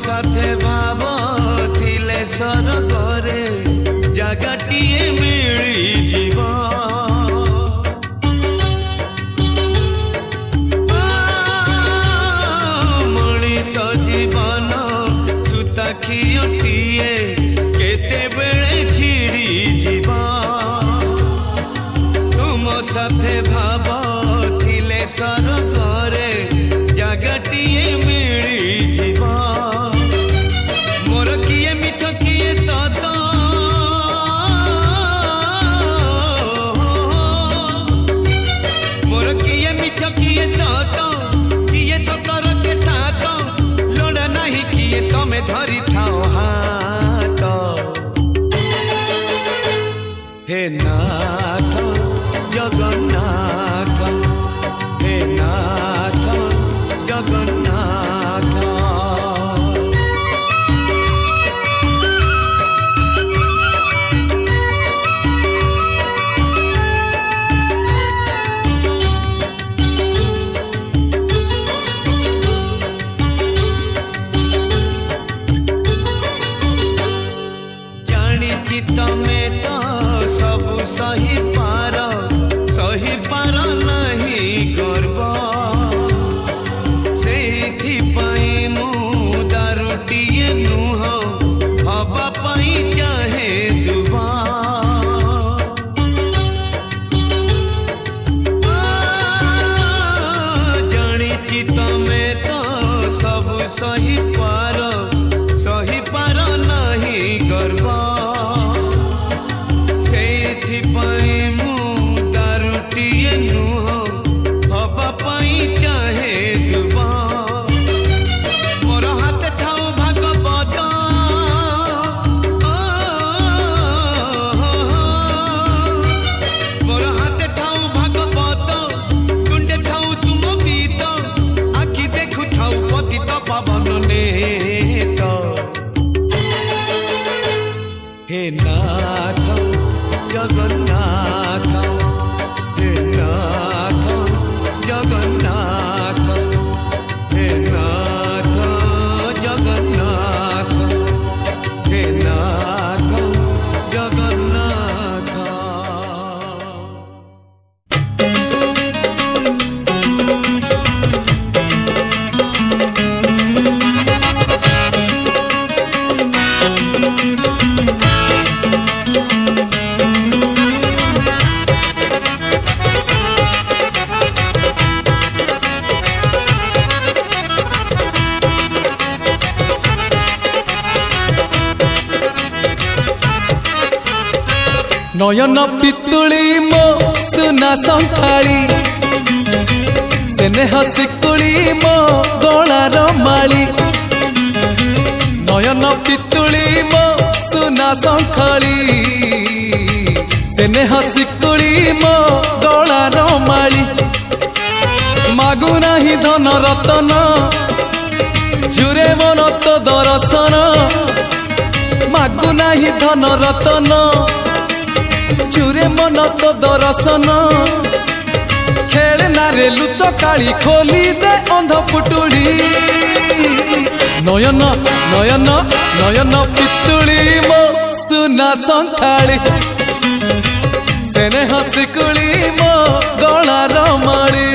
साथे भाव थिले सरगरे जगटिए मिली जीव मनीष जीवन सुताखिए केते बेले छिड़ी जीव तुम साथे भाव थिले सरगरे जगटिए मिली जीव मोर किए मिछ किए सत मोर किए मिछ किए सत किए सतर के साथ लोड़ा नहीं किए तमे धरी थाओ हाथ हे नाथ जगन्नाथ हे नाथ जगन्नाथ जानी तमे तो सब सही पार नहीं गर्व से मु दारुटिए नुह हवा पाई चाहे दुआ जानी तमे तो सब सही पार नहीं गर्व मु दारुटिए नुह हवा पाई चाहे दुआ मोर हाथ थाऊ भागवत मोर हाथ थाऊ भागवत कुंडे थाऊ तुम गीत आखि देखु थाऊ पतित पावन नेत हे नाथ जगन्नाथ हे नाथ जगन्नाथ हे नाथ जगन्नाथ हे नाथ जगन्नाथ नयन पितुली मो सुना संखाली सेने हसिकुली मो गलार माली नयन पितुली मो सुना संखाली सेने हसिकुली मो गलार माली मागु नाही धन रतन जुरे मन तो दर्शन मागु नाही धन रतन चुरे मन तो दर्शन खेलना रे लुच काली खोली दे अंध पुटुड़ी नयन नयन नयन पितुली मो सुना संखाली सेने हसिकुली मो गलार माली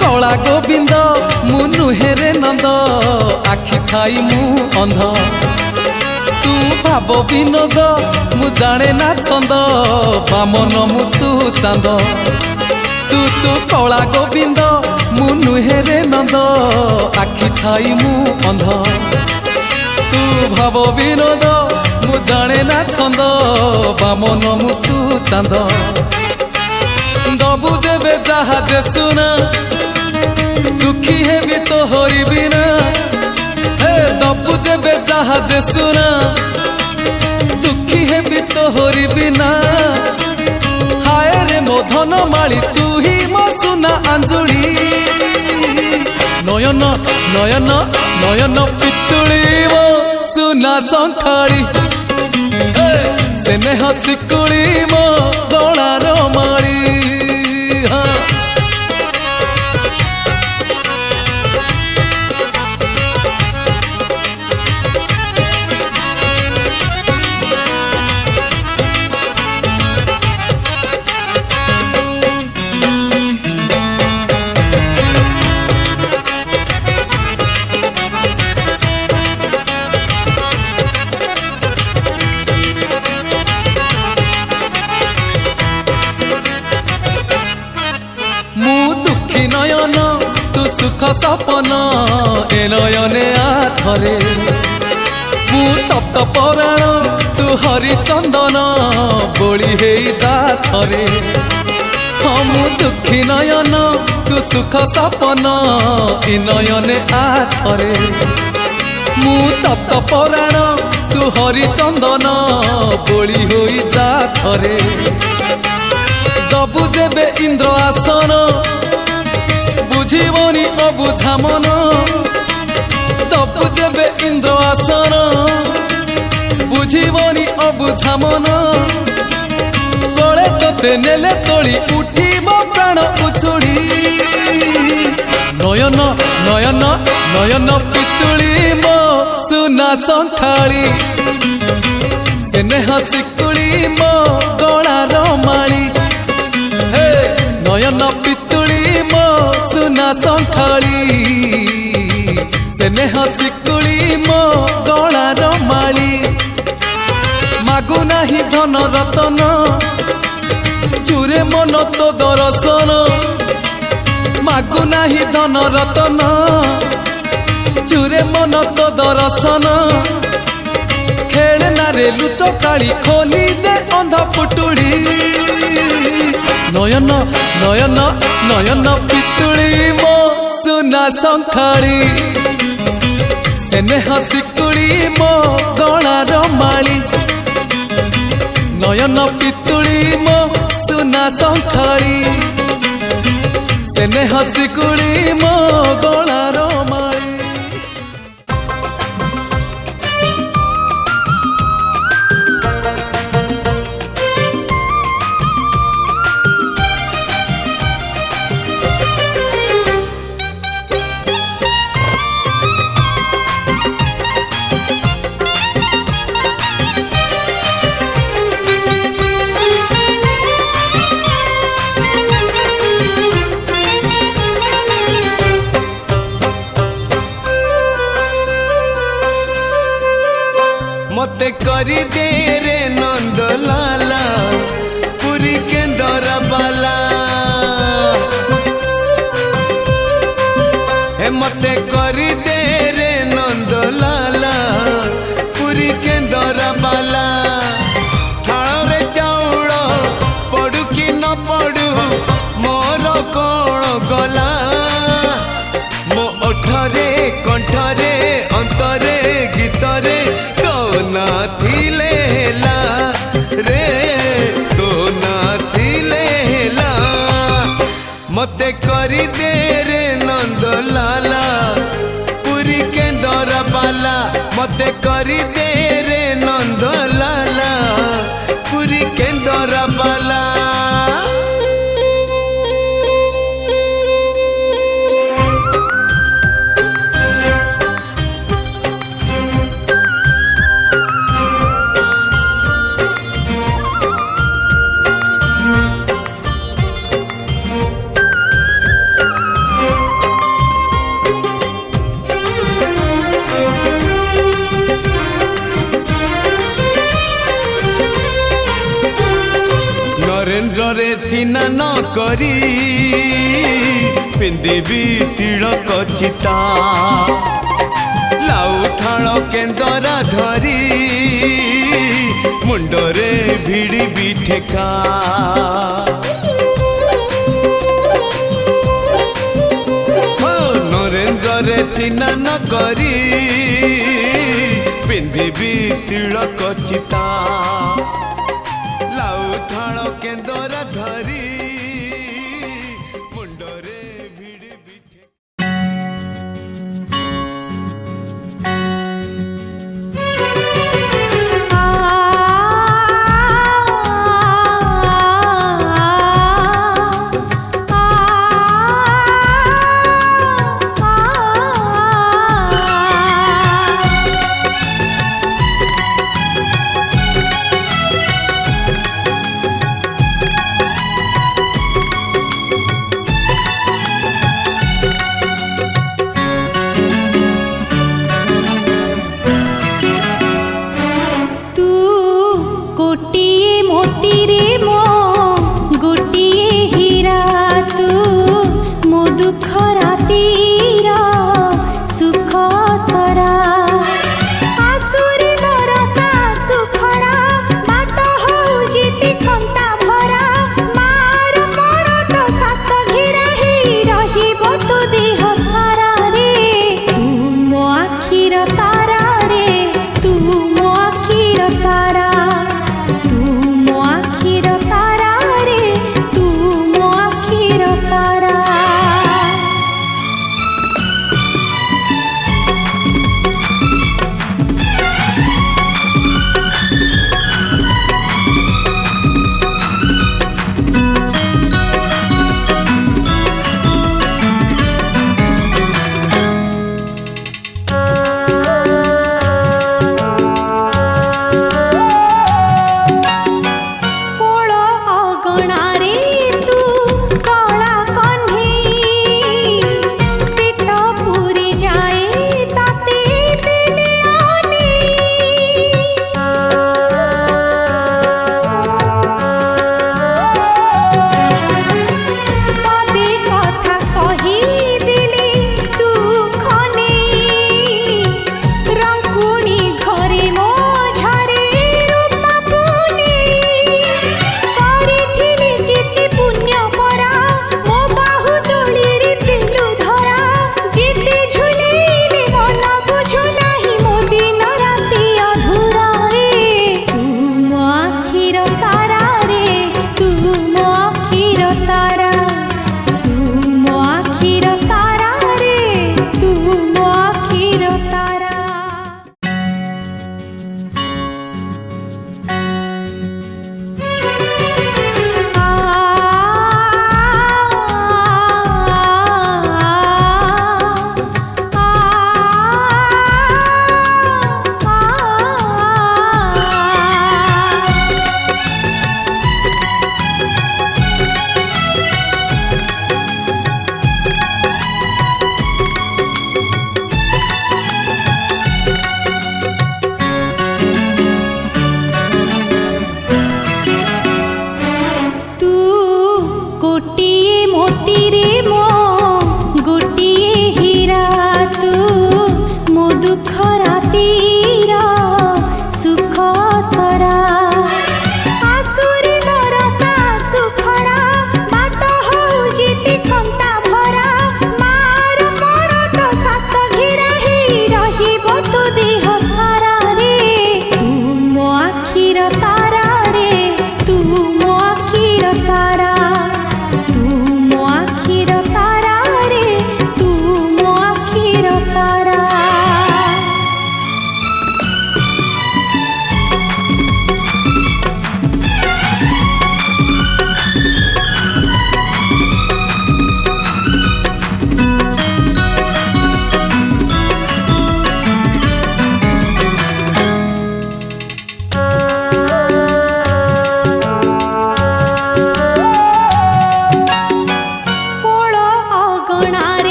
कला गोविंद मु नुहेरे नंद आखि खाई मु अंध तू भाव विनोद मु जाने ना छंद बामन मु तू चांद तू तू कला गोविंद मु नुहेरे नंद आखि खाई मु अंध तू भाव विनोद मु जाने ना छंद बामन मु तू चांद दबु जेबे जहाजे सुना दुखी हेबी तो हरिबी ना ତାହା ଯେ ସୁନା ଦୁଃଖୀ ହେବି ତୋହରି ବିନା ହାୟ ରେ ମୋ ଧନ ମାଳି ତୁ ହି ମୋ ସୁନା ଆଞ୍ଜୁଳି ନୟନ ନୟନ ନୟନ ପିତୁଳି ମୋ ସୁନା ଶଙ୍ଖାଳି ସ୍ନେହ ଶିକୁଳି ମୋ ଗଳାର ମାଳି নয়ন তু সুখ সপন এ নয়নে আথরে মু তপ্ত পরাণ তু হরিচন্দন বলি হেই যা থরে মু দুঃখী নয়ন তু সুখ সপন এ নয়নে আথরে মু তপ্ত পরাণ তু হরিচন্দন বলি হই যা থরে দবু যেবে ইন্দ্র আসন বুঝিবনি অবুঝা মন তবু যেবে ইন্দ্র আসন বুঝিবনি অবুঝা মন কোলে তোতে নেলে তোলি উঠিব প্রাণ উছুড়ি নয়ন নয়ন নয়ন পিতুলি মো সুনা শঙ্খাଳି স্নেহ শিকুଳି মো গଳାର মাଳି নয়ন পিতুলি মো সুনা শঙ্খাଳି স্নেহ শিকুଳି মো গଳାର মাଳି মাগু নাহি ধন রতন চুরে মন তো দর্শন মাগু নাহি ধন রতন চুরে মন তো দর্শন খেলনারে লুচকাଳି খোলি দে অন্ধ পুটুড়ি নয়ন নয়ন নয়ন পিতুলি মো সুনা শঙ্খাଳି স্নেহ শিকুଳି মো গଳାର মাଳି নয়ন পিতুলি মো সুনা শঙ্খাଳି স্নেহ শিকুଳି মো গଳାର মাଳି मते करी दे रे नंद लाला पुरी के दरा बाला हे मते करी दे रे नंद लाला पुरी के दरा बाला थाल रे चाउल पड़ू कि न पड़ू मोर कौन गला मो ओठरे कंठरे अंतरे गीतरे ना थिले ला रे तो ना थिले ला मते करी दे रे नंद लाला पुरी के दरा बाला मते करी दे रे नंद लाला पुरी के दरा बाला नरेन्द्र सिना न करी पिंदिबी तिलक चिता लाउ थाल केन्दरा धरी मुंडरे भिड़ी भी ठेका नरेन्द्र सिना न करी ପିନ୍ଧିବି ତିଳକ ଚିତା ଲାଉ ଥାଳ କେନ୍ଦରା ଧରି ମୁଣ୍ଡରେ ଭିଡ଼ିବି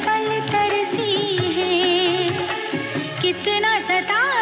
पल तरसी है, कितना सताए